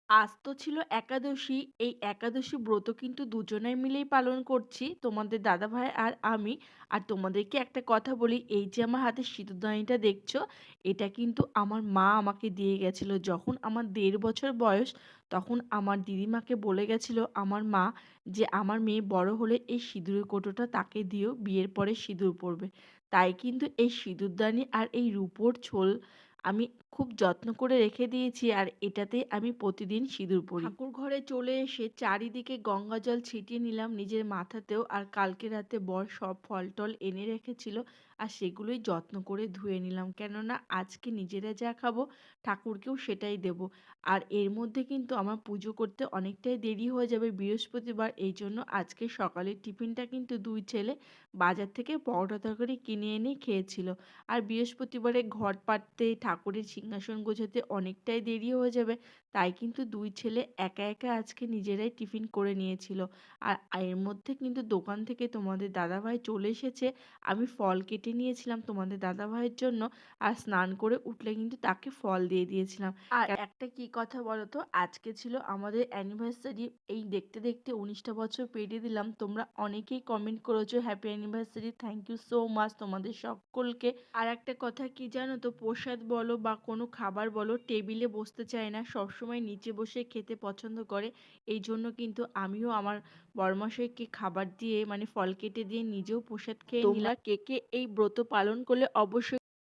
আজ তো ছিল একাদশী। এই একাদশী ব্রত কিন্তু দুজনে মিলেই পালন করছি। তোমাদের দাদাভাই আর আমি। আর তোমাদেরকে একটা কথা বলি, এই যে আমার হাতে সিঁদুরদানিটা দেখছো, এটা কিন্তু আমার মা আমাকে দিয়ে গেছিল। যখন আমার ১.৫ বছর বয়স, তখন আমার দিদিমাকে বলে গেছিল আমার মা যে, "আমার মেয়ে বড় হলে এই সিঁদুরের কৌটোটা তাকে দিও, বিয়ের পরে সিঁদুর পরবে।" তাই কিন্তু এই সিঁদুরদানি আর এই রূপোর ছোল আমি খুব যত্ন করে রেখে দিয়েছি, আর এটাতেই আমি প্রতিদিন সিঁদুর পরি। ঠাকুর ঘরে চলে এসে চারিদিকে গঙ্গা জল ছিটিয়ে নিলাম নিজের মাথাতেও। আর কালকে রাতে বর সব ফল টল এনে রেখেছিল, আর সেগুলোই যত্ন করে ধুয়ে নিলাম, কেননা আজকে নিজেরা যা খাবো ঠাকুরকেও সেটাই দেব। আর এর মধ্যে কিন্তু আমার পুজো করতে অনেকটাই দেরি হয়ে যাবে, বৃহস্পতিবার। এই জন্য আজকে সকালের টিফিনটা কিন্তু দুই ছেলে বাজার থেকে পরোটা তরকারি কিনে এনে খেয়েছিল। আর বৃহস্পতিবারে ঘর পাড়তে, ঠাকুরের সিংহাসন গোছাতে অনেকটাই দেরি হয়ে যাবে, তাই কিন্তু দুই ছেলে একা একা আজকে নিজেরাই টিফিন করে নিয়েছিল। আর এর মধ্যে কিন্তু দোকান থেকে তোমাদের দাদাভাই চলে এসেছে। আমি ফল কেটে নিয়েছিলাম তোমাদের দাদাভাইয়ের জন্য, আর স্নান করে উঠলে কিন্তু তাকে ফল দিয়ে দিয়েছিলাম। আর একটা কি কথা বলো তো, আজকে ছিল আমাদের অ্যানিভার্সারি। এই দেখতে দেখতে ১৯টা বছর পেরিয়ে দিলাম। তোমরা অনেকেই কমেন্ট করেছো happy anniversary, thank you so much তোমাদের সকলকে। আর একটা কথা কি জানো তো, প্রসাদ বলো বা কোনো খাবার বলো, টেবিলে বসতে চায় না, সবসময় নিচে বসে খেতে পছন্দ করে। এই জন্য কিন্তু আমিও আমার বড়মশাইকে খাবার দিয়ে, মানে ফল কেটে দিয়ে, নিজেও প্রসাদ খেয়ে নিলাম। তোমরা কে কে এই ব্রত পালন করলে অবশ্যই